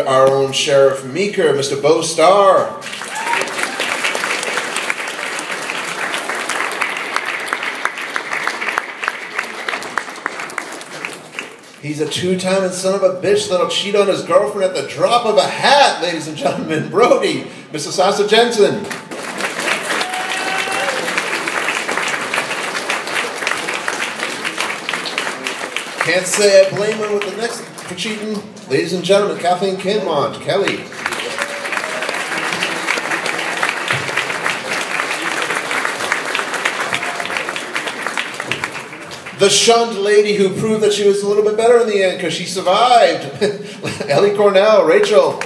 our own Sheriff Meeker, Mr. Bo Starr. He's a two-timing son of a bitch that'll cheat on his girlfriend at the drop of a hat, ladies and gentlemen. Brody, Mr. Sasa Jensen. Can't say I blame him with the next for cheating. Ladies and gentlemen, Kathleen Kinmont, Kelly. The shunned lady who proved that she was a little bit better in the end because she survived. Ellie Cornell, Rachel.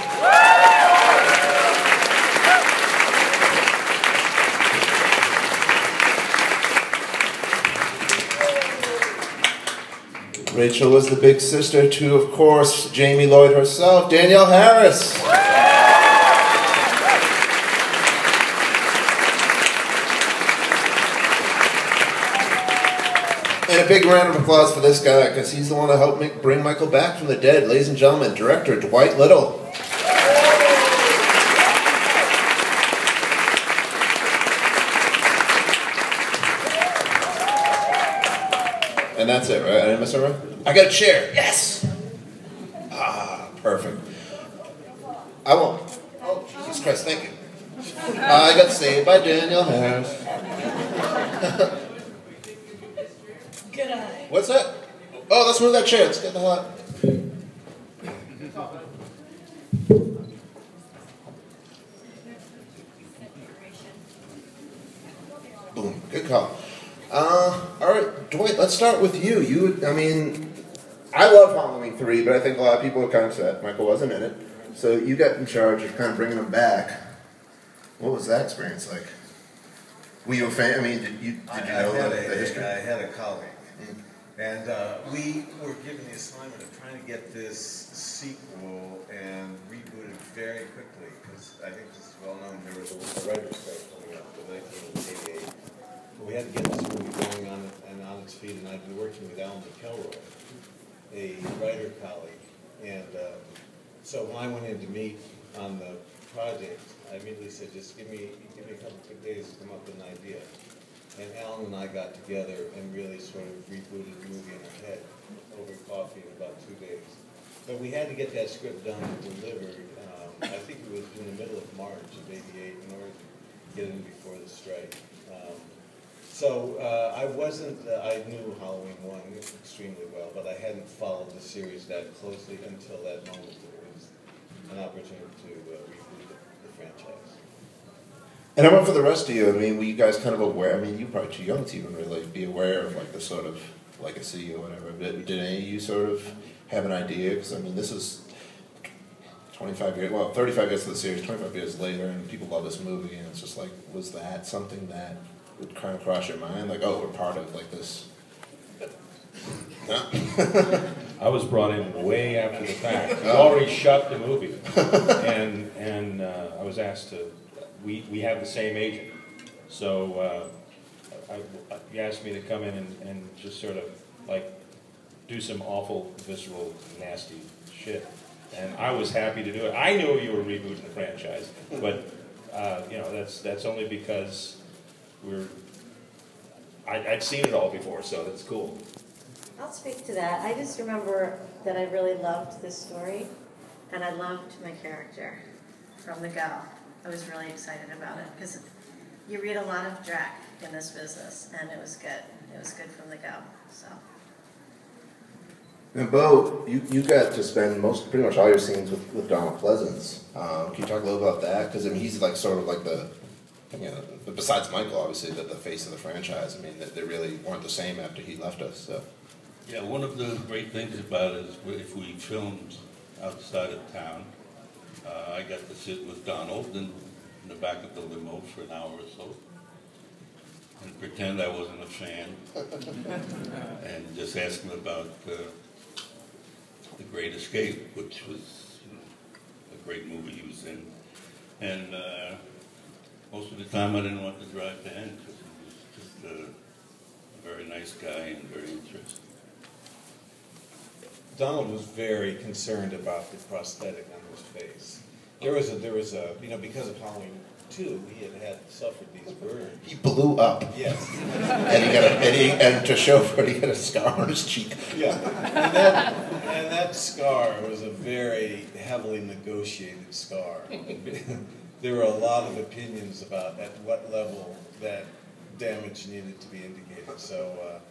Rachel was the big sister to, of course, Jamie Lloyd herself, Danielle Harris. And a big round of applause for this guy, because he's the one that helped bring Michael back from the dead. Ladies and gentlemen, director Dwight Little. And that's it, right? I didn't miss it, right? I got a chair. Yes! Ah, perfect. I won't. Oh, Jesus Christ, thank you. I got saved by Danielle Harris. Good eye. What's that? Oh, let's move that chair. Let's get the hell out. Boom. Good call. All right, Dwight, let's start with you. I mean, I love Halloween 3, but I think a lot of people are kind of upset Michael wasn't in it. So you got in charge of kind of bringing him back. What was that experience like? Were you a fan? I mean, did you know the history? I had a colleague. And we were given the assignment of trying to get this sequel and rebooted very quickly, because I think this is well known. There was a writer's strike coming up in 1988. But we had to get this movie going on its feet, and I've been working with Alan McElroy, a writer colleague. And so when I went in to meet on the project, I immediately said, just give me a couple of quick days to come up with an idea. And Alan and I got together and really sort of rebooted the movie in our head over coffee in about 2 days. But we had to get that script done and delivered. I think it was in the middle of March of '88 in order to get it in before the strike. I knew Halloween 1 extremely well, but I hadn't followed the series that closely until that moment. It was an opportunity to reboot the franchise. And I went for the rest of you. I mean, were you guys kind of aware? I mean, you're probably too young to even really be aware of like the sort of legacy or whatever. Did any of you sort of have an idea? Because I mean, this is 25 years, well, 35 years to the series, 25 years later, and people love this movie, and it's just like, was that something that would kind of cross your mind? Like, oh, we're part of like this. No? I was brought in way after the fact. We already shot the movie, and I was asked to. We have the same agent, so he asked me to come in and just sort of like do some awful, visceral, nasty shit, and I was happy to do it. I knew you were rebooting the franchise, but you know that's only because I'd seen it all before, so that's cool. I'll speak to that. I just remember that I really loved this story, and I loved my character from the go. I was really excited about it because you read a lot of Drac in this business, and it was good. It was good from the go. So. And Bo, you got to spend pretty much all your scenes with Donald Pleasance. Can you talk a little about that? Because I mean, he's like sort of like but besides Michael, obviously, the face of the franchise. I mean, they really weren't the same after he left us. So. Yeah, one of the great things about it is if we filmed outside of town. I got to sit with Donald in the back of the limo for an hour or so and pretend I wasn't a fan and just ask him about The Great Escape, which was a great movie he was in. And most of the time I didn't want to drive to him because he was just a very nice guy and very interesting. Donald was very concerned about the prosthetic on his face. There was a because of Halloween 2, he had suffered these burns. He blew up. Yes. And to show for it, he got a scar on his cheek. Yeah. And that scar was a very heavily negotiated scar. There were a lot of opinions about at what level that damage needed to be indicated. So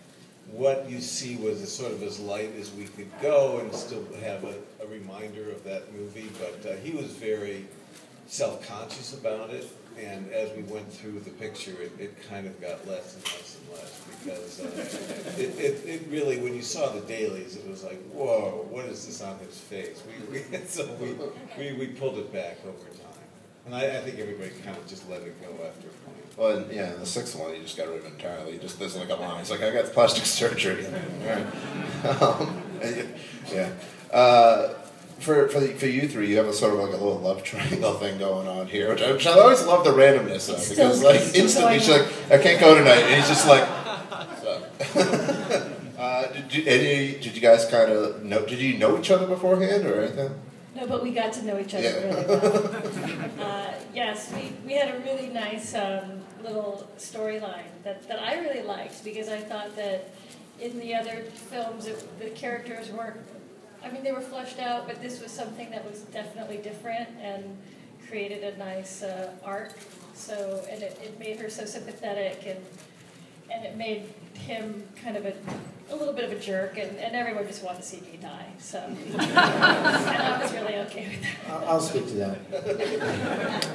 what you see was sort of as light as we could go and still have a reminder of that movie. But he was very self-conscious about it. And as we went through the picture, it kind of got less and less and less because it really, when you saw the dailies, it was like, whoa, what is this on his face? So we pulled it back over time. And I think everybody kind of just let it go after a point. Well, and, yeah, the sixth one, he just got rid of it entirely. He just, there's like a line. He's like, I got plastic surgery. All right. Yeah. For you three, you have a sort of like a little love triangle thing going on here, which I always love the randomness of, because like instantly she's like, I can't go tonight, and he's just like, so. Did you guys kind of know? Did you know each other beforehand or anything? No, but we got to know each other really well. Yes, we had a really nice little storyline that I really liked, because I thought that in the other films the characters weren't, I mean, they were fleshed out, but this was something that was definitely different and created a nice arc. So, and it made her so sympathetic, and it made him kind of a little bit of a jerk, and everyone just wanted to see me die. So, and I was really okay with that. I'll speak to that.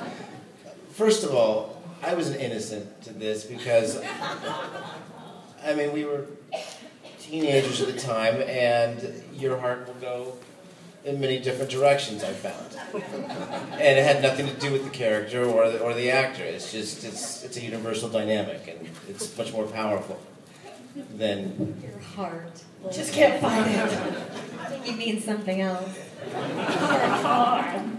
First of all, I was an innocent to this because, I mean, we were teenagers at the time, and your heart will go in many different directions, I found. And it had nothing to do with the character or the actor. It's just, it's a universal dynamic, and it's much more powerful than... Your heart. Just can't find it. I think you mean something else. Hard.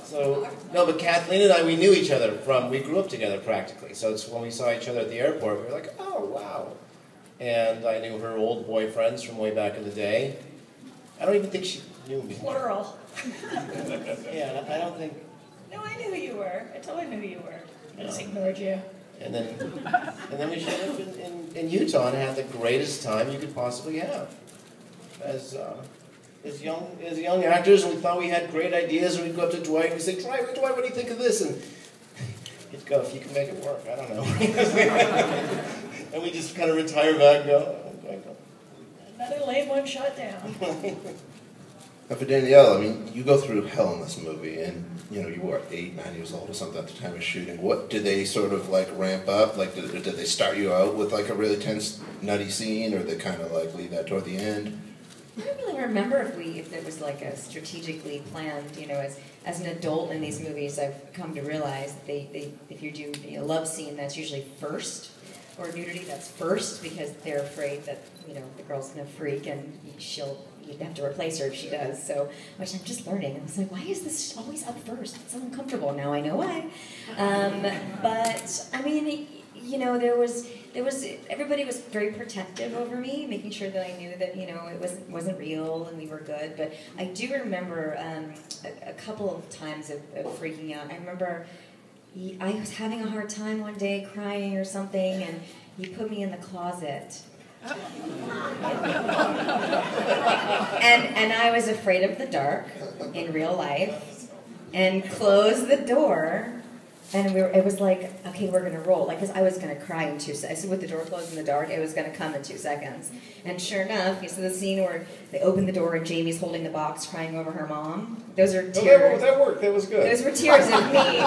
So, no, but Kathleen and I, we knew each other we grew up together practically. So it's when we saw each other at the airport, we were like, oh, wow. And I knew her old boyfriends from way back in the day. I don't even think she knew me. Plural. Yeah, I don't think... No, I knew who you were. I totally knew who you were. I just ignored you. And then we showed up in Utah and had the greatest time you could possibly have. As young actors, and we thought we had great ideas, and we'd go up to Dwight and we'd say, Dwight, what do you think of this? And he'd go, if you can make it work, I don't know. And we just kind of retire back and go, Another lame one shot down. Now for Danielle, I mean, you go through hell in this movie, and you know you were 8, 9 years old or something at the time of shooting. What did they sort of like ramp up? Like, did they start you out with like a really tense, nutty scene, or they kind of like leave that toward the end? I don't really remember if there was like a strategically planned, you know, as an adult in these movies, I've come to realize that if you do a love scene, that's usually first, or nudity, that's first, because they're afraid that, you know, the girl's gonna freak and you'd have to replace her if she does. So, which I'm just learning. I was like, why is this always up first? It's so uncomfortable. Now I know why. But I mean, you know, there was everybody was very protective over me, making sure that I knew that, you know, it wasn't real and we were good. But I do remember a couple of times of freaking out. I remember I was having a hard time one day, crying or something, and he put me in the closet. And I was afraid of the dark in real life, and closed the door. And it was like, okay, we're going to roll. Like, because I was going to cry in 2 seconds. So with the door closed in the dark, it was going to come in 2 seconds. And sure enough, you see the scene where they open the door and Jamie's holding the box crying over her mom. Those are tears. That worked. That was good. Those were tears of me.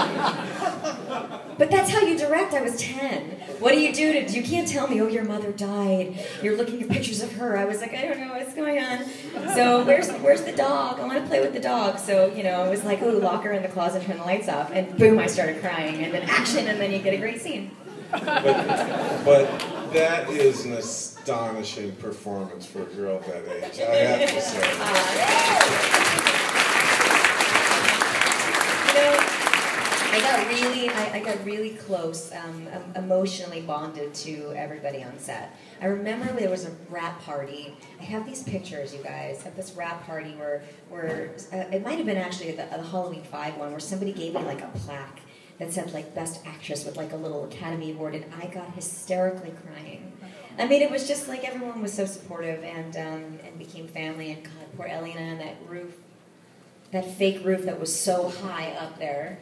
But that's how you direct. I was 10. What do? You can't tell me, oh, your mother died. You're looking at pictures of her. I was like, I don't know what's going on. So where's the dog? I want to play with the dog. So, you know, I was like, oh, lock her in the closet, turn the lights off. And boom, I started crying. And then action, and then you get a great scene. But that is an astonishing performance for a girl that age, I have to say. You know, I got really close, emotionally bonded to everybody on set. I remember there was a rap party. I have these pictures, you guys, of this rap party where it might have been actually the Halloween 5 one, where somebody gave me like a plaque that said like Best Actress with like a little Academy Award, and I got hysterically crying. I mean, it was just like everyone was so supportive and became family. And God, poor Elena and that roof, that fake roof that was so high up there.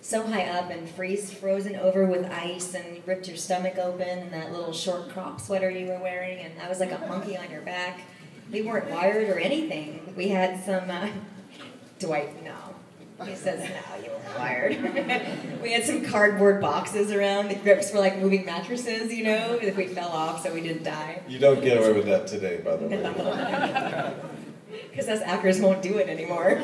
So high up and frozen over with ice, and you ripped your stomach open, and that little short crop sweater you were wearing, and I was like a monkey on your back. We weren't wired or anything. We had some, Dwight, no. He says, no, you weren't wired. We had some cardboard boxes around. The grips were like moving mattresses, you know, if we fell off so we didn't die. You don't get away with that today, by the way. Because us actors won't do it anymore.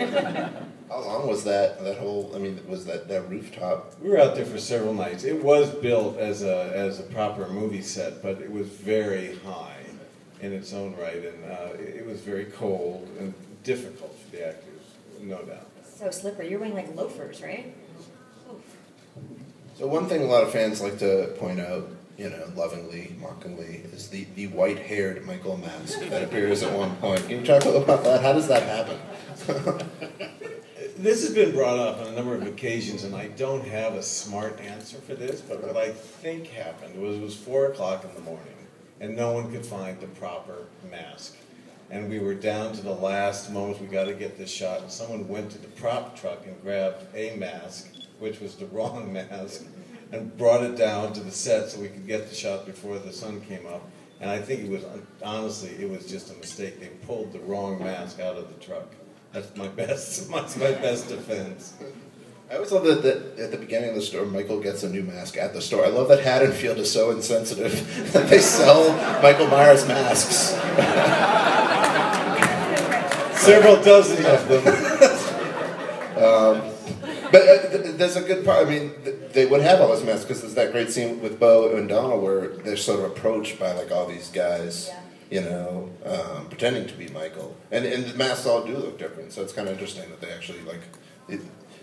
How long was that whole, I mean, was that rooftop? We were out there for several nights. It was built as a proper movie set, but it was very high in its own right, and it was very cold and difficult for the actors, no doubt. So slippery. You're wearing like loafers, right? Oof. So one thing a lot of fans like to point out, you know, lovingly, mockingly, is the white-haired Michael mask that appears at one point. Can you talk a little about that? How does that happen? This has been brought up on a number of occasions, and I don't have a smart answer for this, but what I think happened was it was 4 o'clock in the morning, and no one could find the proper mask. And we were down to the last moment, we got to get this shot, and someone went to the prop truck and grabbed a mask, which was the wrong mask, and brought it down to the set so we could get the shot before the sun came up. And I think it was, honestly, it was just a mistake. They pulled the wrong mask out of the truck. That's my best defense. I always love that at the beginning of the store, Michael gets a new mask at the store. I love that Haddonfield is so insensitive that they sell Michael Myers masks. Several dozen of them. But there's a good part. I mean, they would have all those masks because there's that great scene with Bo and Donald where they're sort of approached by like all these guys. Yeah. You know, pretending to be Michael, and the masks all do look different. So it's kind of interesting that they actually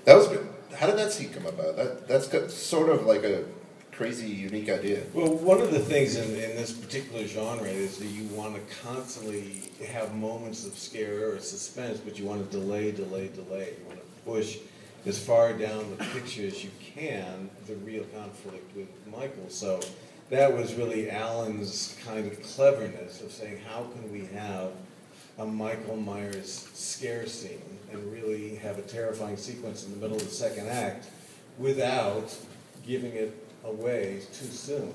that was good. How did that scene come about? That's sort of like a crazy, unique idea. Well, one of the things in this particular genre is that you want to constantly have moments of scare or suspense, but you want to delay. You want to push as far down the picture as you can the real conflict with Michael. So that was really Alan's kind of cleverness of saying, how can we have a Michael Myers scare scene and really have a terrifying sequence in the middle of the second act without giving it away too soon.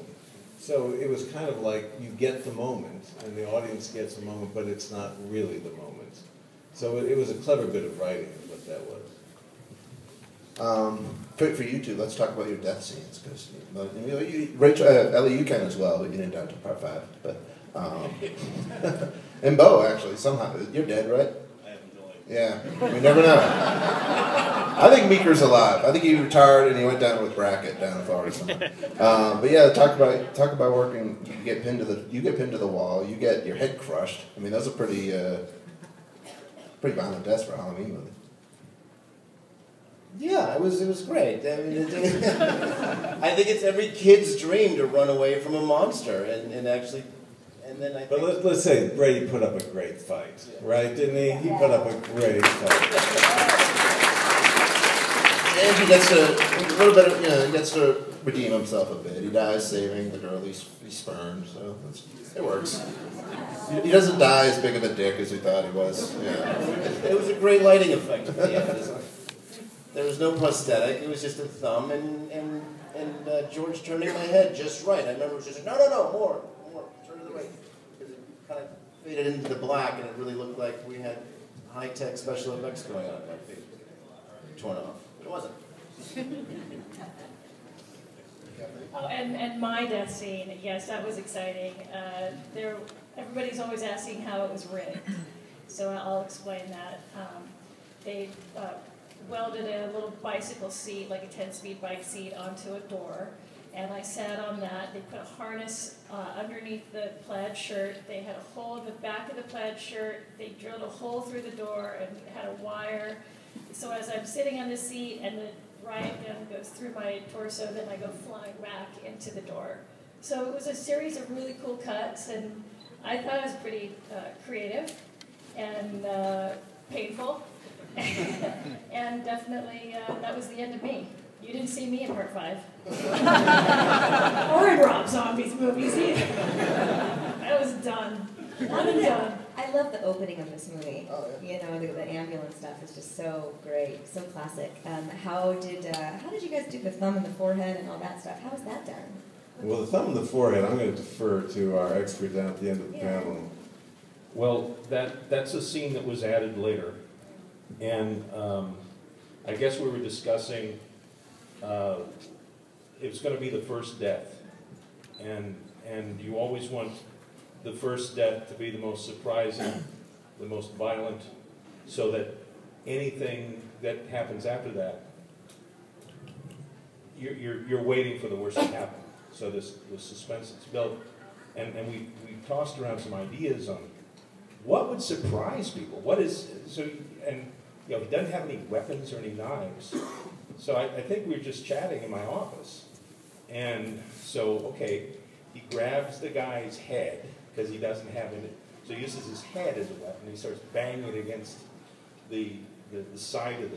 So it was kind of like you get the moment and the audience gets the moment, but it's not really the moment. So it was a clever bit of writing, is what that was. For you two, let's talk about your death scenes, because Rachel, Ellie, you can as well, but you didn't down to part 5. But and Bo, actually, somehow you're dead, right? I have no idea. Yeah, we never know. I think Meeker's alive. I think he retired and he went down with Brackett down in Florida somewhere. But yeah, talk about working. You get pinned to the wall. You get your head crushed. I mean, those are pretty violent deaths for a Halloween movie. Yeah, it was great. I mean, I think it's every kid's dream to run away from a monster, and actually, and then I. But let's say Brady put up a great fight, right? Didn't he? He put up a great fight. And he gets he gets to redeem himself a bit. He dies saving the girl he spurned, so it works. He doesn't die as big of a dick as we thought he was. Yeah. It was a great lighting effect at the end. There was no prosthetic. It was just a thumb and George turning my head just right. I remember it was just like, no, more, turn to the right. Because it kind of faded into the black, and it really looked like we had high-tech special effects going on. My face torn off. But it wasn't. Oh, and my death scene, yes, that was exciting. Everybody's always asking how it was rigged, so I'll explain that. They welded a little bicycle seat, like a 10-speed bike seat, onto a door, and I sat on that. They put a harness underneath the plaid shirt. They had a hole in the back of the plaid shirt. They drilled a hole through the door and had a wire. So as I'm sitting on the seat and the right and goes through my torso, then I go flying back into the door. So it was a series of really cool cuts, and I thought it was pretty creative and painful. And definitely that was the end of me. You didn't see me in part 5. Or in Rob Zombie's movies either. I was done. One and done. I love the opening of this movie. Oh, yeah. You know, the ambulance stuff is just so great, so classic. How did you guys do the thumb in the forehead and all that stuff? How was that done? Well, the thumb in the forehead, I'm going to defer to our expert down at the end of the panel. Well, that's a scene that was added later. And I guess we were discussing it was going to be the first death. And you always want the first death to be the most surprising, the most violent, so that anything that happens after that, you're waiting for the worst to happen. So the suspense is built, and we tossed around some ideas on what would surprise people. What is so? And you know, he doesn't have any weapons or any knives. So I think we were just chatting in my office, and so okay, he grabs the guy's head because he doesn't have any. So he uses his head as a weapon. He starts banging it against the side of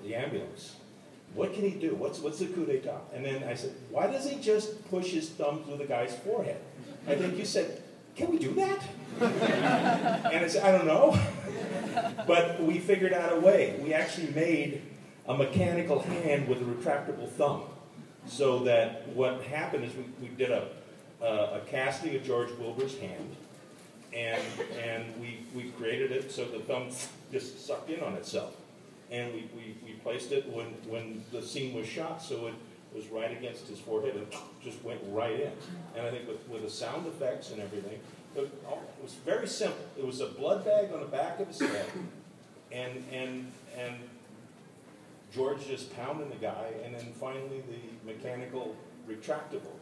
the ambulance. What can he do? What's the coup d'etat? And then I said, why does he just push his thumb through the guy's forehead? I think you said, can we do that? And I said, I don't know. But we figured out a way. We actually made a mechanical hand with a retractable thumb. So that what happened is we did a casting of George Wilbur's hand, and we created it so the thumb just sucked in on itself. And we placed it when the scene was shot, so it was right against his forehead and just went right in. And I think with the sound effects and everything, it was very simple. It was a blood bag on the back of his head, and George just pounding the guy, and then finally the mechanical retractable.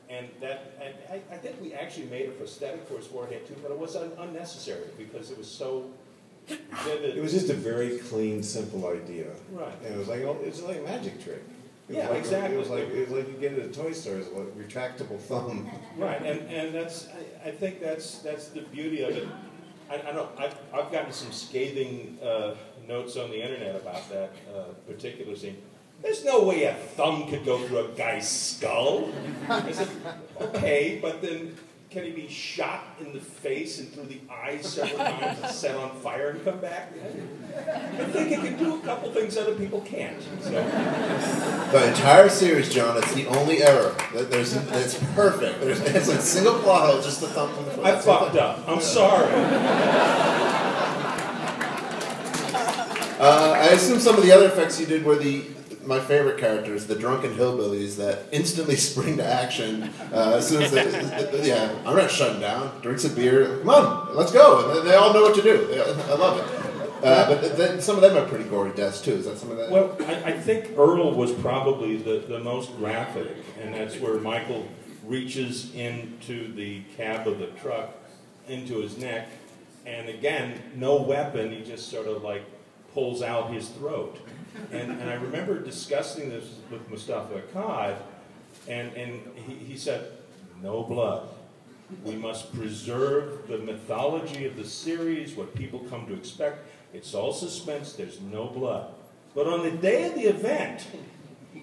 And I think we actually made a prosthetic for his forehead too, but it was unnecessary because it was so vivid. It was just a very clean, simple idea. Right. And it was like a magic trick. Yeah, exactly. It was like you get it at toy stores, like a retractable thumb. Right, and that's I think that's the beauty of it. I know I've gotten some scathing notes on the internet about that particular scene. There's no way a thumb could go through a guy's skull. I said, okay, but then can he be shot in the face and through the eyes several times and set on fire and come back? I think he can do a couple things other people can't. So. The entire series, John, it's the only error. It's perfect. It's a single plot hole, just the thumb from the foot. I fucked up. I'm sorry. I assume some of the other effects you did were my favorite characters, the drunken hillbillies that instantly spring to action as soon as I'm not shutting down. Drinks a beer, come on, let's go. And they all know what to do. I love it. But then some of them are pretty gory deaths too. Is that some of that? Well, I think Earl was probably the most graphic, and that's where Michael reaches into the cab of the truck, into his neck, and again, no weapon, he just sort of like pulls out his throat. And I remember discussing this with Mustafa Akkad, and he said, no blood. We must preserve the mythology of the series, what people come to expect. It's all suspense, there's no blood. But on the day of the event,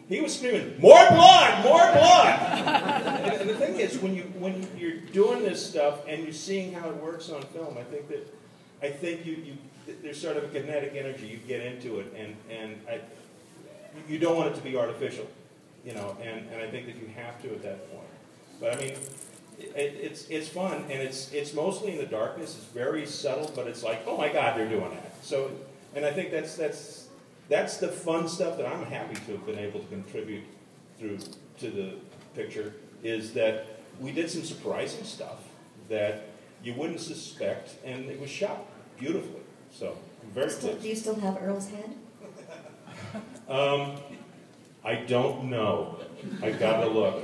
he was screaming, more blood, more blood! And the thing is, when you're doing this stuff and you're seeing how it works on film, I think there's sort of a kinetic energy, you get into it, and you don't want it to be artificial, you know, and I think that you have to at that point. But I mean, it's fun, and it's mostly in the darkness, it's very subtle, but it's like, oh my God, they're doing that. So, and I think that's the fun stuff that I'm happy to have been able to contribute to the picture, is that we did some surprising stuff that you wouldn't suspect, and it was shot beautifully. So, I'm very pleased. Do you still have Earl's head? I don't know. I gotta look.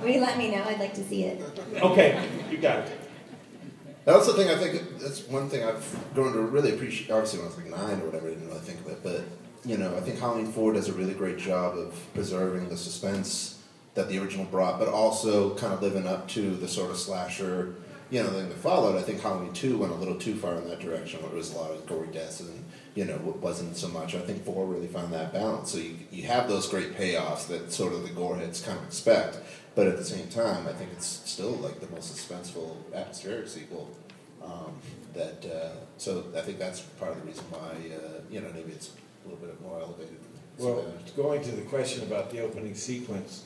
Will you let me know? I'd like to see it. Okay, you got it. That's the thing, I think that's one thing I've grown to really appreciate. Obviously when I was like 9 or whatever, I didn't really think of it, but you know, I think Halloween 4 does a really great job of preserving the suspense that the original brought, but also kind of living up to the sort of slasher, you know, thing that followed. I think Halloween 2 went a little too far in that direction, where it was a lot of gory deaths and, you know, wasn't so much. I think 4 really found that balance. So you have those great payoffs that sort of the gore heads kind of expect, but at the same time, I think it's still like the most suspenseful, atmospheric sequel. So I think that's part of the reason why, you know, maybe it's a little bit more elevated. Well, going to the question about the opening sequence,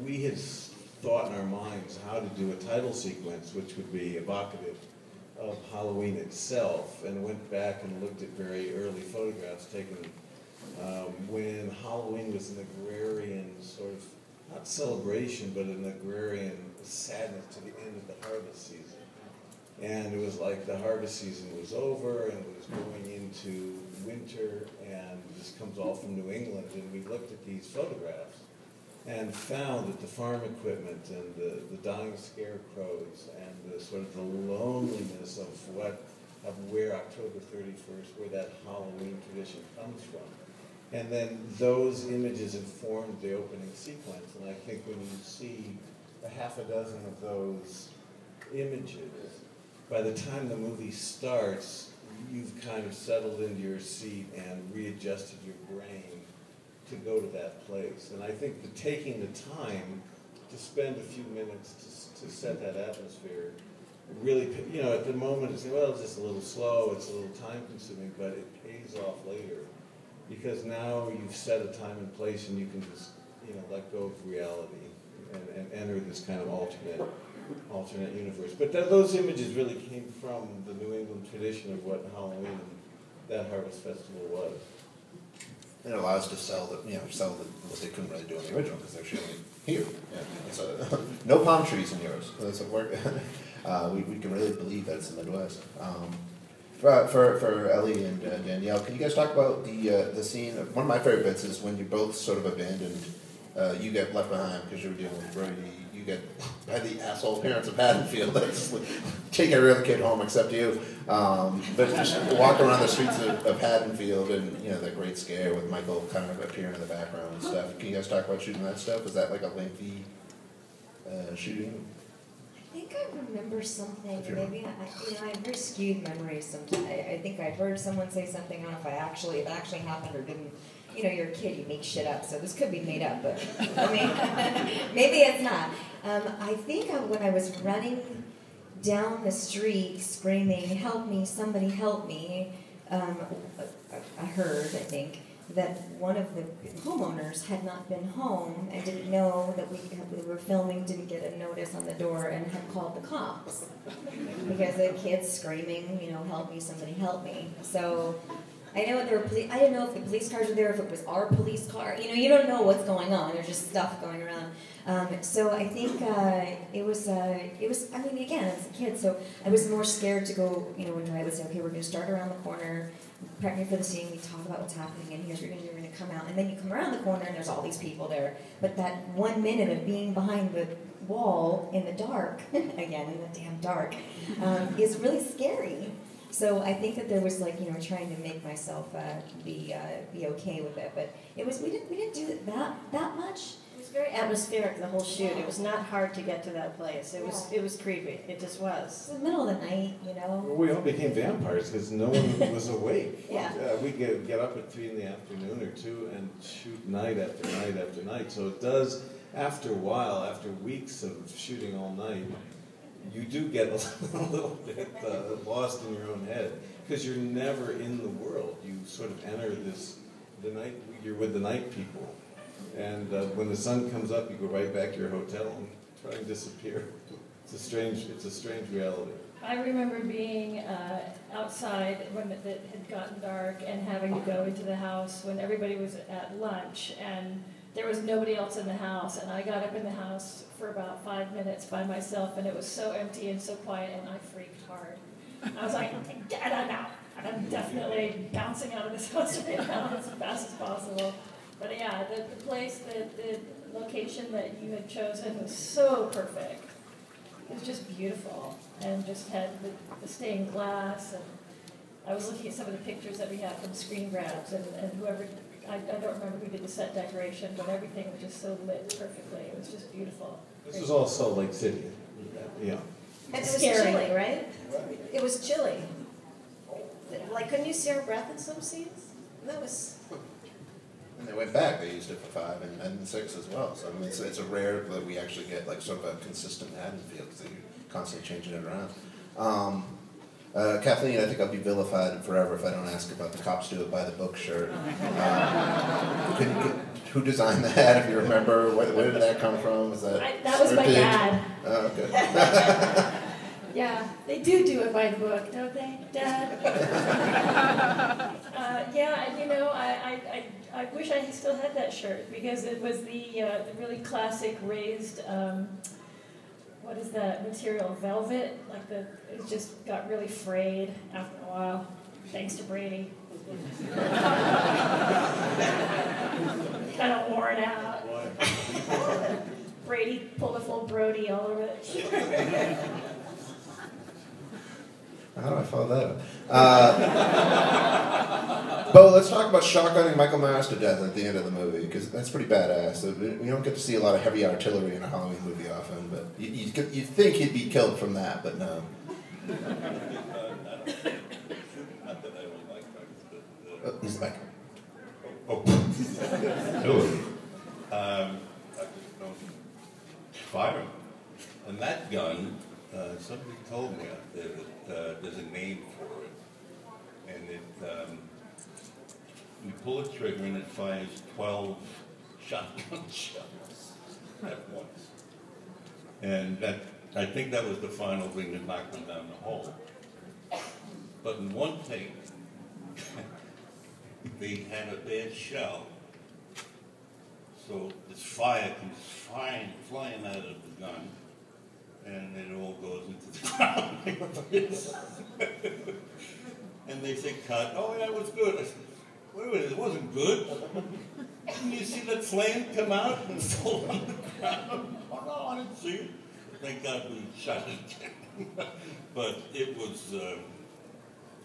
we had thought in our minds how to do a title sequence which would be evocative of Halloween itself, and went back and looked at very early photographs taken when Halloween was an agrarian sort of, not celebration, but an agrarian sadness to the end of the harvest season. And it was like the harvest season was over and was going into winter, and this comes all from New England, and we looked at these photographs and found that the farm equipment and the dying scarecrows and the sort of the loneliness of where October 31st, where that Halloween tradition comes from. And then those images informed the opening sequence, and I think when you see a half a dozen of those images, by the time the movie starts, you've kind of settled into your seat and readjusted your brain to go to that place. And I think that taking the time to spend a few minutes to set that atmosphere really, you know, at the moment it's, well, it's just a little slow, it's a little time consuming, but it pays off later. Because now you've set a time and place and you can just, you know, let go of reality and enter this kind of alternate universe. But those images really came from the New England tradition of what Halloween and that Harvest Festival was. And it allows to sell what they couldn't really do in the original because they're shooting here. Yeah. So, no palm trees in yours. That's what work. We can really believe that it's the Midwest. For Ellie and Danielle, can you guys talk about the scene? One of my favorite bits is when you both sort of abandoned. You get left behind because you were dealing with Brody. You get by the asshole parents of Haddonfield that just take every other kid home except you. But just walk around the streets of Haddonfield and, you know, that great scare with Michael kind of appearing in the background and stuff. Can you guys talk about shooting that stuff? Was that like a lengthy shooting? I think I remember something. Maybe I have very skewed memories sometimes. I think I heard someone say something. I don't know if it actually happened or didn't. You know, you're a kid, you make shit up, so this could be made up, but I mean, maybe it's not. I think when I was running down the street screaming, "Help me, somebody help me," I heard, I think, that one of the homeowners had not been home and didn't know that we were filming, didn't get a notice on the door, and had called the cops because the kid's screaming, you know, "Help me, somebody help me." So I know there were I didn't know if the police cars were there, if it was our police car. You know, you don't know what's going on. There's just stuff going around. So I think it was. I mean, again, as a kid, so I was more scared to go. You know, when I would say, "Okay, we're going to start around the corner, prep me for the scene. We talk about what's happening, and here's what you're going to come out." And then you come around the corner, and there's all these people there. But that 1 minute of being behind the wall in the dark, again in the damn dark, is really scary. So I think that there was like, you know, trying to make myself be okay with it, but it was we didn't do it that much. It was very atmospheric, the whole shoot. It was not hard to get to that place. It was creepy. It just was. It was the middle of the night, you know. Well, we all became vampires because no one was awake. Yeah. We get up at 3 in the afternoon or 2 and shoot night after night after night. So it does, after a while, after weeks of shooting all night, you do get a little bit lost in your own head because you're never in the world. You sort of enter the night. You're with the night people, and when the sun comes up, you go right back to your hotel and try and disappear. It's a strange reality. I remember being outside when it had gotten dark and having to go into the house when everybody was at lunch and there was nobody else in the house, and I got up in the house for about 5 minutes by myself, and it was so empty and so quiet, and I freaked hard. I was like, "Get out now!" And I'm definitely bouncing out of this house right now as fast as possible. But yeah, the place, the location that you had chosen was so perfect. It was just beautiful, and just had the stained glass, I was looking at some of the pictures that we had from screen grabs, and whoever, I don't remember who did the set decoration, but everything was just so lit perfectly. It was just beautiful. This was all Salt Lake City. Yeah. And it was Scary. chilly, right? It was chilly. Like, couldn't you see our breath in some scenes? That was. And they went back, they used it for 5 and 6 as well. So I mean, it's a rare that we actually get like sort of a consistent Haddonfield because you're constantly changing it around. Kathleen, I think I'll be vilified forever if I don't ask about the cops do it by the book shirt. Who designed that, if you remember? Where did that come from? Was that that was my scripted? dad. Oh, okay. Yeah, they do it by the book, don't they, Dad? Yeah, and you know, I wish I still had that shirt because it was the really classic raised, what is that material, velvet? Like it just got really frayed after a while, thanks to Brady. Kind of worn out. Brady pulled a full Brody all over it. How do I follow that up? Bo, let's talk about shotgunning Michael Myers to death at the end of the movie, because that's pretty badass. We don't get to see a lot of heavy artillery in a Halloween movie often, but you'd think he'd be killed from that, but no. Not that I don't like bugs, but... He's back. Oh. Hello. I just don't fire him. And that gun, somebody told me out there that there's a name for it. And you pull a trigger and it fires 12 shotgun shells at once. And I think that was the final thing that knocked them down the hole. But in one take, they had a bad shell. So this fire comes flying out of the gun, and it all goes into the ground like this. And they say, cut. Oh, yeah, it was good. I said, wait a minute, it wasn't good. Didn't you see that flame come out and fall on the ground? Oh, no, I didn't see it. Thank God we shot it again. But it was,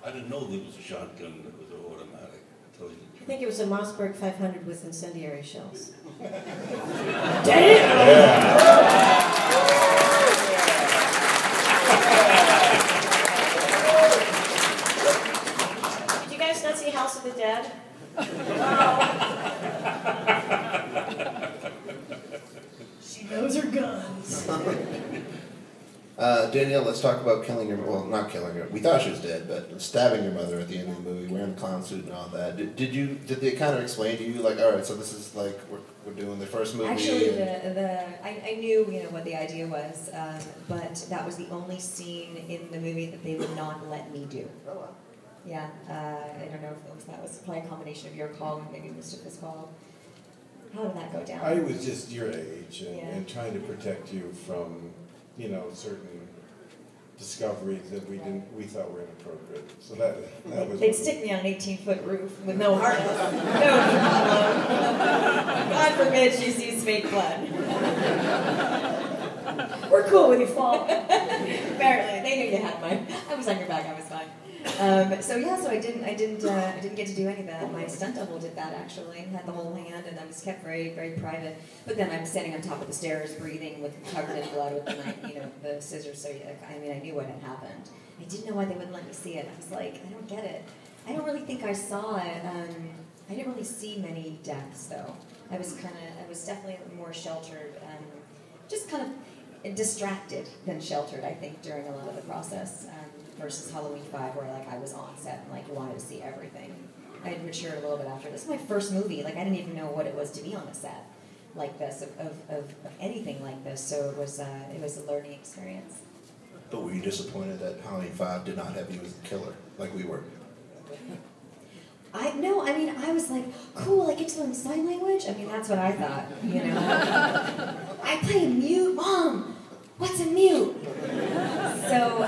I didn't know there was a shotgun that was automatic. I'll tell you the I truth. think it was a Mossberg 500 with incendiary shells. Did you guys not see House of the Dead? She knows her guns. Danielle, let's talk about killing your, well, not killing her. We thought she was dead, but stabbing your mother at the end of the movie, wearing the clown suit and all that. Did they kind of explain to you, like, all right, so this is like we're doing the first movie? Actually, I knew what the idea was, but that was the only scene in the movie that they would not let me do. Oh, wow. Yeah, I don't know if that was probably a combination of your call and maybe Mustafa's call. How did that go down? I was just your age Yeah. and trying to protect you from, certain discoveries that we thought were inappropriate. So that was. They'd stick me on an 18-foot roof with no harness. No, God forbid she sees fake blood. We're cool with you fall. Apparently, they knew you had mine. I was on your back. I was fine. So I didn't get to do any of that. My stunt double did that actually. Had the whole hand, and I was kept very, very private. But then I'm standing on top of the stairs, breathing, covered in blood with the knife, the scissors. So I knew what had happened. I didn't know why they wouldn't let me see it. I was like, I don't get it. I don't really think I saw it. I didn't really see many deaths though. I was definitely more sheltered, just kind of distracted than sheltered. I think during a lot of the process. Versus Halloween 5, where I was on set and wanted to see everything. I had matured a little bit after. This is my first movie. I didn't even know what it was to be on a set like this of anything like this. So it was a learning experience. But were you disappointed that Halloween 5 did not have you as the killer, like we were? I was like, cool, I get to learn sign language? That's what I thought, I play a mute, Mom! What's a mute? So,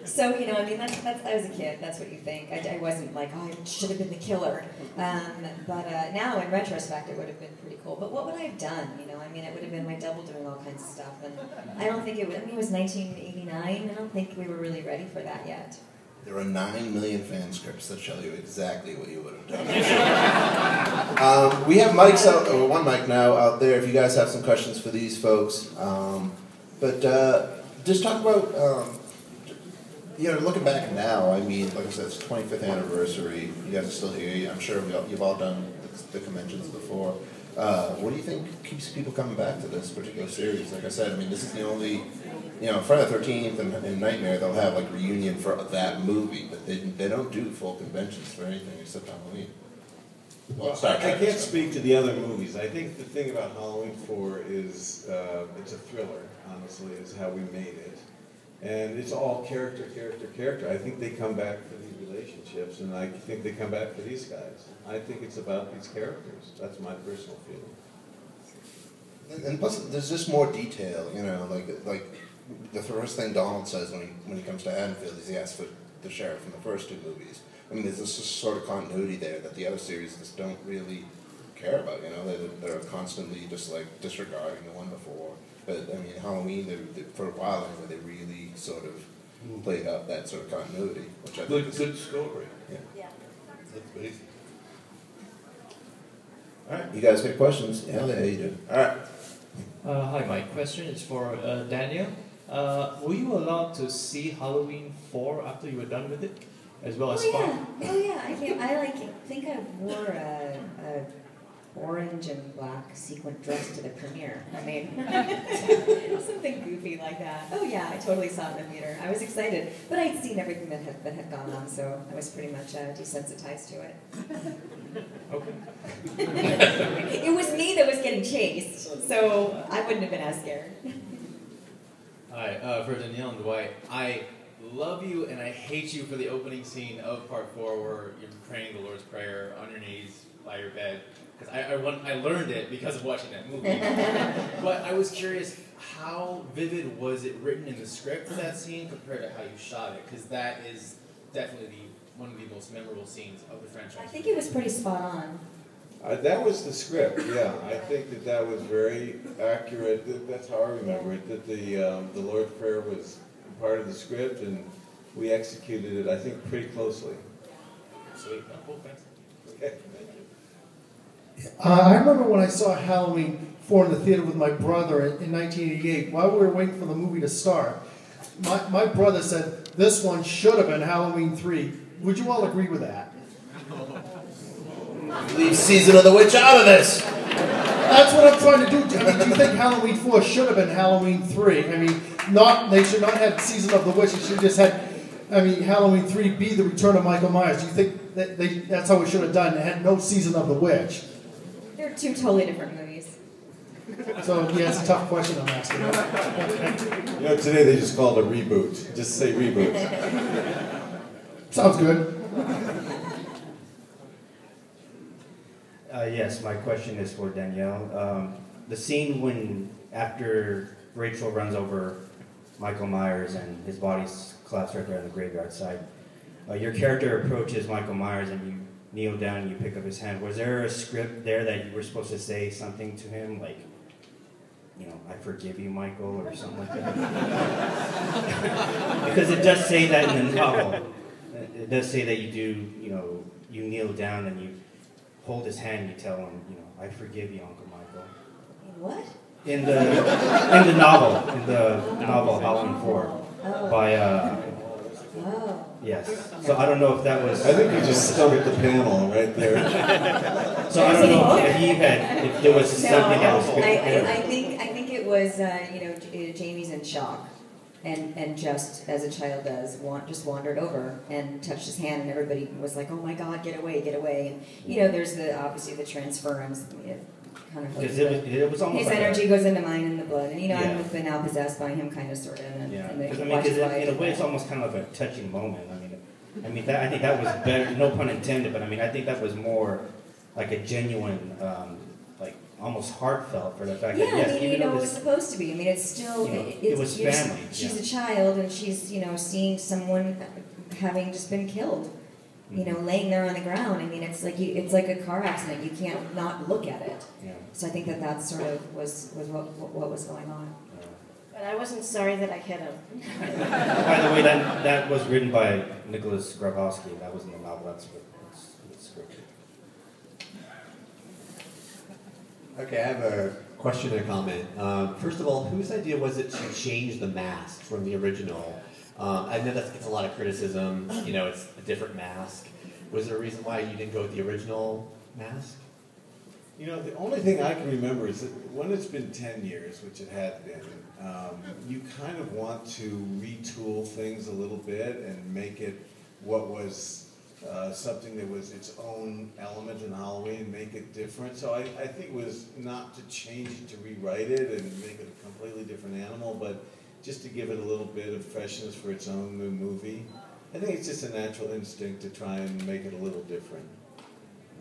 that's I was a kid, that's what you think. I wasn't like, oh, I should have been the killer. But now, in retrospect, it would have been pretty cool. But what would I have done, it would have been my double doing all kinds of stuff. And I don't think it was 1989. I don't think we were really ready for that yet. There are 9 million fan scripts that tell you exactly what you would have done. We have mics out, or one mic now out there if you guys have some questions for these folks. But just talk about, looking back now, I mean, like I said, it's the 25th anniversary. You guys are still here. I'm sure you've all done the conventions before. What do you think keeps people coming back to this particular series? Like I said, I mean, this is the only, Friday the 13th and Nightmare, they'll have like reunion for that movie, but they don't do full conventions for anything except Halloween. Well, I can't speak to the other movies. I think the thing about Halloween 4 is it's a thriller, honestly, is how we made it. And it's all character. I think they come back for these relationships, and I think they come back for these guys. I think it's about these characters. That's my personal feeling. And plus, there's just more detail, like the first thing Donald says when he comes to Haddonfield is he asks for the sheriff from the first 2 movies. I mean, there's this sort of continuity there that the other series just don't really care about, They're constantly just like disregarding the one before. But I mean, Halloween, they, for a while anyway, they really sort of played up that sort of continuity, which I think is Good story. Yeah. That's basic. All right, you guys got questions? Yeah, you do. All right. Hi, my question is for Daniel. Were you allowed to see Halloween 4 after you were done with it, as well as Spark? Oh yeah. I think I wore a orange and black sequin dress to the premiere. I mean, something goofy like that. Oh yeah, I totally saw it in the theater. I was excited, but I'd seen everything that had gone on, so I was pretty much desensitized to it. Okay. It was me that was getting chased, so I wouldn't have been as scared. Hi, for Danielle and Dwight, I love you and I hate you for the opening scene of Part 4 where you're praying the Lord's Prayer on your knees by your bed. Because I learned it because of watching that movie. But I was curious, how vivid was it written in the script for that scene compared to how you shot it? Because that is definitely one of the most memorable scenes of the franchise. I think it was pretty spot on. That was the script, yeah. I think that was very accurate. That's how I remember it, that the Lord's Prayer was part of the script, and we executed it, I think, pretty closely. Sweet. Cool, thanks. Okay, thank you. I remember when I saw Halloween 4 in the theater with my brother in 1988, while we were waiting for the movie to start, my brother said, this one should have been Halloween 3. Would you all agree with that? Leave Season of the Witch out of this! That's what I'm trying to do. I mean, do you think Halloween 4 should have been Halloween 3? I mean, they should not have Season of the Witch. It should just had, Halloween 3 be the return of Michael Myers. Do you think that's how we should have done? It had no Season of the Witch. They're 2 totally different movies. So, yeah, it's a tough question I'm asking. Today they just called it a reboot. Just say reboot. Sounds good. Yes, my question is for Danielle. The scene when, after Rachel runs over Michael Myers and his body's collapsed right there on the graveyard side, your character approaches Michael Myers and you kneel down and you pick up his hand. Was there a script there that you were supposed to say something to him, like, I forgive you, Michael, or something like that? Because it does say that in the novel. It does say that you do, you kneel down and you hold his hand and you tell him, I forgive you, Uncle Michael. What? In the novel Halloween 4, by yes. So I don't know if that was. I think you just stumped the panel right there. So I don't know if there was something that was. I think it was Jamie's in shock. And just as a child does, just wandered over and touched his hand, and everybody was like, "Oh my God, get away, get away!" And there's obviously the transference, kind of. Like it was almost his like energy goes into mine and the blood, and I've been now possessed by him, kind of, sort of. And, because in a way, it's almost kind of like a touching moment. I think that was better. No pun intended, but I think that was more like a genuine. Almost heartfelt for the fact that yes, it was supposed to be. It's still it was family. She's a child, and she's seeing someone having just been killed, laying there on the ground. It's like a car accident. You can't not look at it. Yeah. So I think that sort of was what was going on. But I wasn't sorry that I hit him. By the way, that was written by Nicholas Grabowski. That was in the novel. That's the script. Okay, I have a question and a comment. First of all, whose idea was it to change the mask from the original? I know that gets a lot of criticism. You know, it's a different mask. Was there a reason why you didn't go with the original mask? You know, the only thing I can remember is that when it's been 10 years, which it had been, you kind of want to retool things a little bit and make it what was something that was its own element in Halloween, make it different. So I think it was not to change it, to rewrite it and make it a completely different animal, but just to give it a little bit of freshness for its own new movie. I think it's just a natural instinct to try and make it a little different.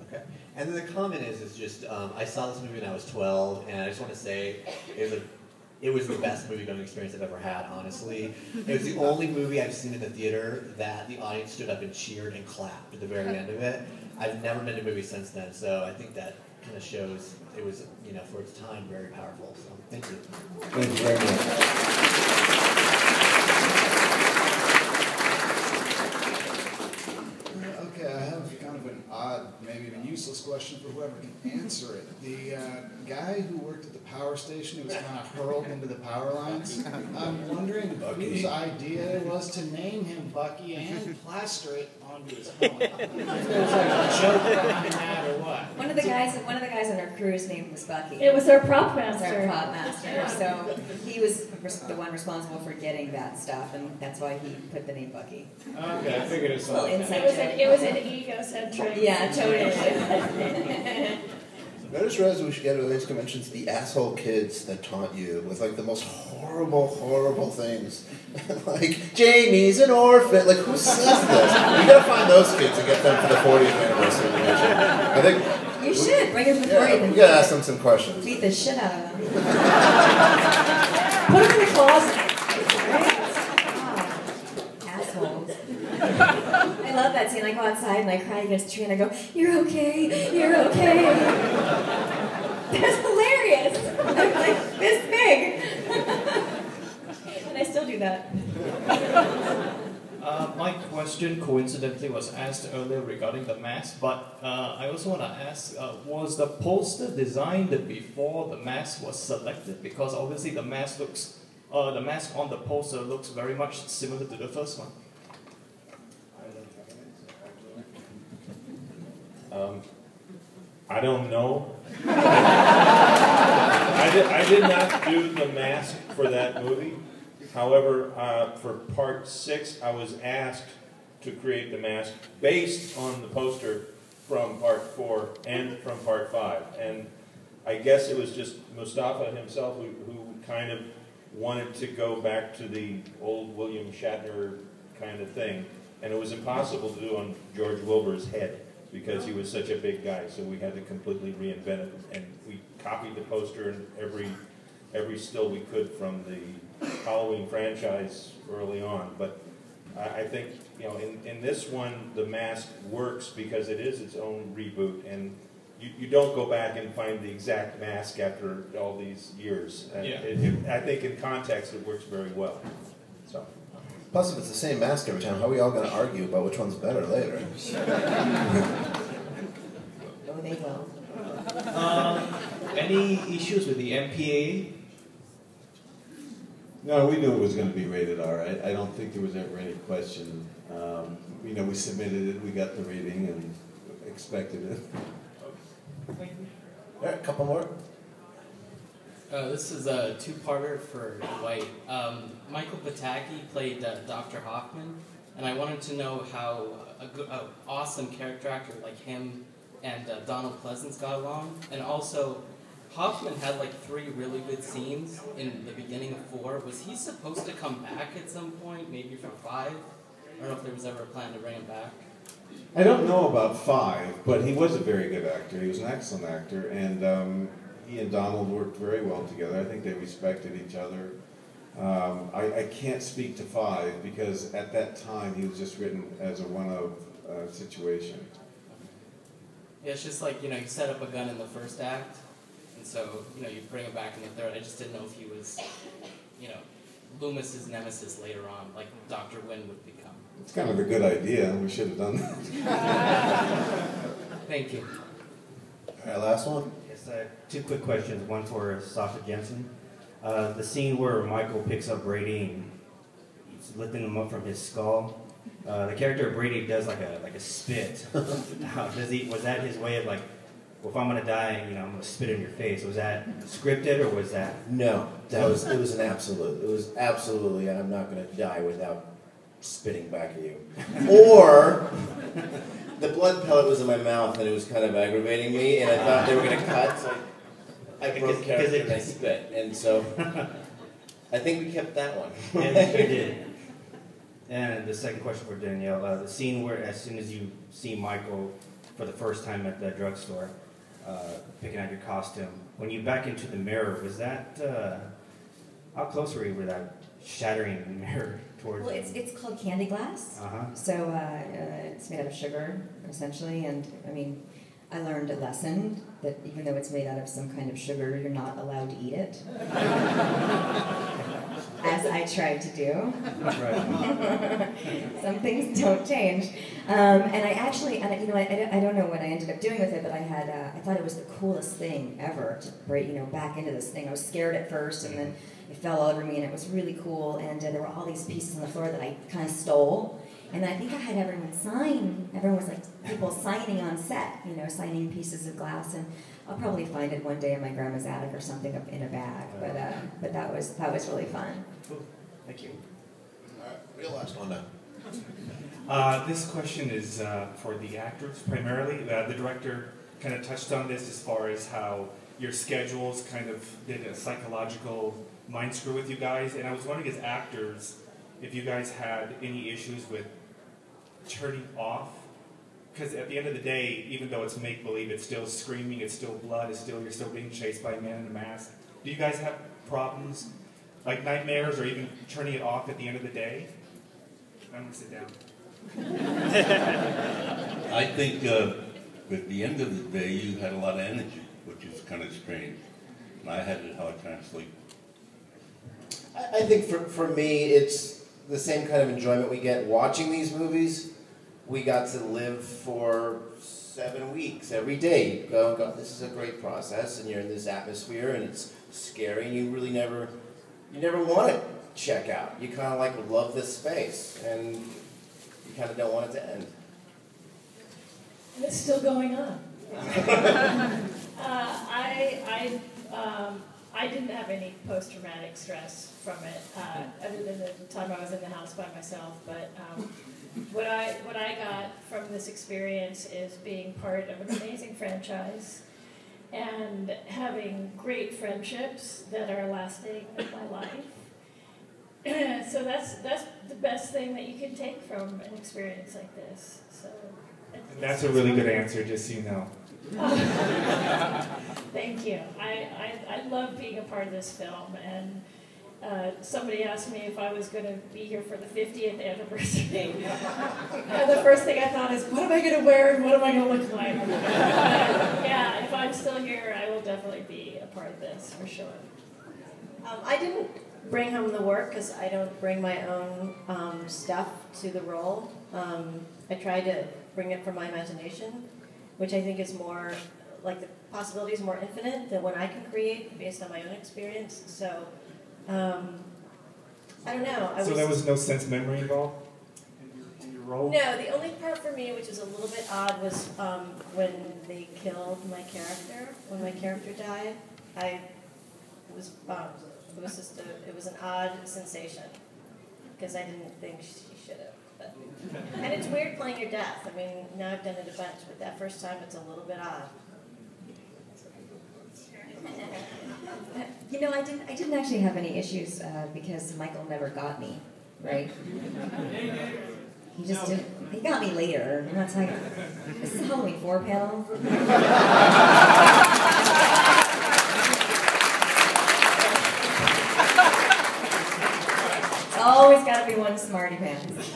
Okay. And then the comment is just, I saw this movie when I was 12, and I just want to say it was the best movie-going experience I've ever had, honestly. It was the only movie I've seen in the theater that the audience stood up and cheered and clapped at the very end of it. I've never been to a movie since then, so I think that kind of shows it was, you know, for its time, very powerful. So, thank you. Thank you very much. Okay, I have kind of an odd, maybe even useless question for whoever can answer it. The guy who worked at the power station who was kind of hurled into the power lines, I'm wondering whose idea it was to name him Bucky and plaster it onto his helmet. If there was like a joke behind that or what? One of the guys on our crew's name was Bucky. It was our prop It was master. our prop master. So he was the one responsible for getting that stuff, and that's why he put the name Bucky. Okay, I figured it was A little something. inside It was an egocentric. Yeah, totally. I just realized we should get at these conventions the asshole kids that taunt you with like the most horrible things. Like, Jamie's an orphan. Like, who says this? We gotta find those kids and get them for the 40th anniversary convention. I think You should bring him to the yeah, party. we gotta ask them some questions. Beat the shit out of them. Put him in the closet. Assholes. I love that scene. I go outside and I cry against a tree and I go, "You're okay, you're okay." That's hilarious. I'm like this big. And I still do that. My question coincidentally was asked earlier regarding the mask, but I also want to ask, was the poster designed before the mask was selected? Because obviously the mask on the poster looks very much similar to the first one. I don't know. I did not do the mask for that movie. However, for part 6, I was asked to create the mask based on the poster from part 4 and from part 5. And I guess it was just Mustafa himself who kind of wanted to go back to the old William Shatner kind of thing. And it was impossible to do on George Wilbur's head because he was such a big guy. So we had to completely reinvent it. And we copied the poster and every still we could from the Halloween franchise early on. But I think, you know, in this one, the mask works because it is its own reboot. And you don't go back and find the exact mask after all these years. And Yeah. I think in context, it works very well. So. Plus, if it's the same mask every time, how are we all going to argue about which one's better later? Oh, they will. Any issues with the MPA? No, we knew it was going to be rated R. I don't think there was ever any question. You know, we submitted it, we got the rating, and expected it. All right, a couple more. This is a two-parter for Dwight. Michael Pataki played Dr. Hoffman, and I wanted to know how an awesome character actor like him and Donald Pleasance got along. And also, Hoffman had like 3 really good scenes in the beginning of 4. Was he supposed to come back at some point, maybe for 5? I don't know if there was ever a plan to bring him back. I don't know about 5, but he was a very good actor. He was an excellent actor, and he and Donald worked very well together. I think they respected each other. I can't speak to 5 because at that time he was just written as a one-of situation. Yeah, it's just like, you know, you set up a gun in the first act, and so, you know, you bring him back in the third. I just didn't know if he was Loomis's nemesis later on, like Dr. Wynn would become. It's kind of a good idea. We should have done that. Thank you. All right, last one. Yes, two quick questions. One for Sasha Jensen. The scene where Michael picks up Brady and he's lifting him up from his skull. The character of Brady does like a spit. Was that his way of like, well, if I'm gonna die, I'm gonna spit in your face? Was that scripted or was that? No, it was an absolute. It was absolutely. I'm not gonna die without spitting back at you. Or the blood pellet was in my mouth and it was kind of aggravating me, and I thought they were gonna cut, so I broke character and I spit, and so I think we kept that one. And you did. And the second question for Danielle, the scene where as soon as you see Michael for the first time at the drugstore, picking out your costume, when you back into the mirror, was that, how close were you with that shattering the mirror towards Well, you? it's called candy glass. So it's made out of sugar, essentially, and I mean, I learned a lesson that even though it's made out of some kind of sugar, you're not allowed to eat it. As I tried to do. Some things don't change. And I actually, I don't know what I ended up doing with it, but I thought it was the coolest thing ever to break, back into this thing. I was scared at first, and then it fell over me, and it was really cool. And there were all these pieces on the floor that I kind of stole. And I think I had everyone sign. Everyone was like people signing on set, signing pieces of glass. And I'll probably find it one day in my grandma's attic or something up in a bag. But that was really fun. Cool. Thank you. All right, real last one now. This question is for the actors primarily. The director kind of touched on this as far as how your schedules kind of did a psychological mind screw with you guys. And I was wondering as actors if you guys had any issues with turning off. Because at the end of the day, even though it's make-believe, it's still screaming, it's still blood, you're still being chased by a man in a mask. Do you guys have problems, like nightmares, or even turning it off at the end of the day? I'm going to sit down. I think at the end of the day, you had a lot of energy, which is kind of strange. And I had a hard time sleeping. I think for me, it's the same kind of enjoyment we get watching these movies. We got to live for 7 weeks every day. You go, this is a great process, and you're in this atmosphere, and it's scary, and you really never want to check out. You kind of love this space, and you kind of don't want it to end. And it's still going on. I didn't have any post-traumatic stress from it, other than the time I was in the house by myself. But what I got from this experience is being part of an amazing franchise and having great friendships that are lasting in my life. So that's the best thing that you can take from an experience like this. So That's a really good answer, just so you know. Thank you. I love being a part of this film, and somebody asked me if I was going to be here for the 50th anniversary. And the first thing I thought is, what am I going to wear and what am I going to look like? Yeah, if I'm still here, I will definitely be a part of this, for sure. I didn't bring home the work because I don't bring my own stuff to the role. I try to bring it from my imagination, which I think is more, like the possibility is more infinite than what I can create based on my own experience. So, I don't know. So there was no sense memory involved in your role? No, the only part for me, which is a little bit odd, was when they killed my character. When my character died, I was bummed. It was just it was an odd sensation because I didn't think she should have. But. And it's weird playing your death. I mean, now I've done it a bunch, but that first time it's a little bit odd. I didn't actually have any issues because Michael never got me, right? He just didn't. He got me later. I'm not telling you. This is Halloween 4 panel. It's always got to be one smarty pants.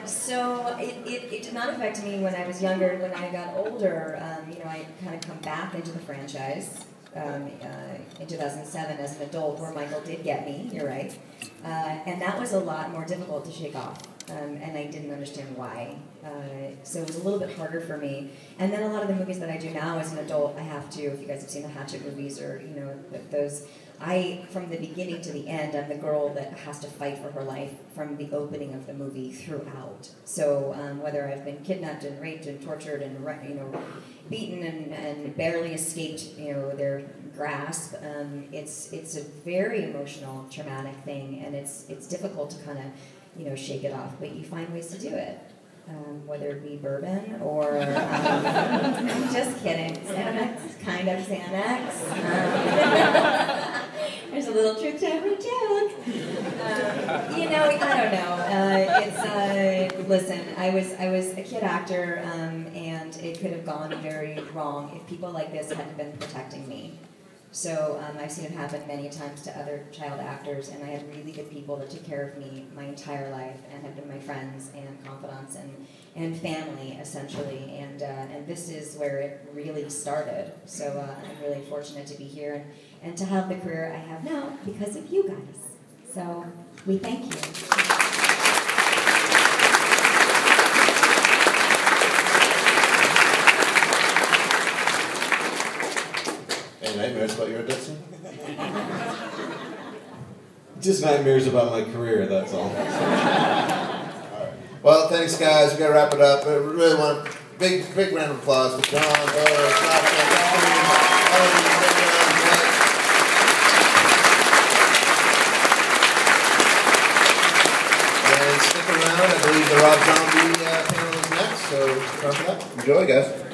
So it did not affect me when I was younger. When I got older, I kind of come back into the franchise. in 2007 as an adult, where Michael did get me, you're right. And that was a lot more difficult to shake off. And I didn't understand why. So it was a little bit harder for me. And then a lot of the movies that I do now as an adult, I have to, if you guys have seen the Hatchet movies or, you know, those, from the beginning to the end, I'm the girl that has to fight for her life from the opening of the movie throughout. So whether I've been kidnapped and raped and tortured and, you know, beaten and barely escaped, you know, their grasp, it's a very emotional, traumatic thing, and it's difficult to kind of, you know, shake it off, but you find ways to do it. Whether it be bourbon or, just kidding, Xanax, kind of Xanax. There's a little truth to every joke. You know, I don't know. Listen, I was a kid actor, and it could have gone very wrong if people like this hadn't been protecting me. So I've seen it happen many times to other child actors, and I had really good people that took care of me my entire life and have been my friends and confidants and family, essentially. And this is where it really started. So I'm really fortunate to be here and to have the career I have now because of you guys. So we thank you. Any nightmares about your addiction? Just nightmares about my career, that's all. Alright. Well, thanks guys, we gotta wrap it up. I really want a big round of applause for John, and stick around, I believe the Rob Zombie panel is next, so wrap it up. Enjoy guys.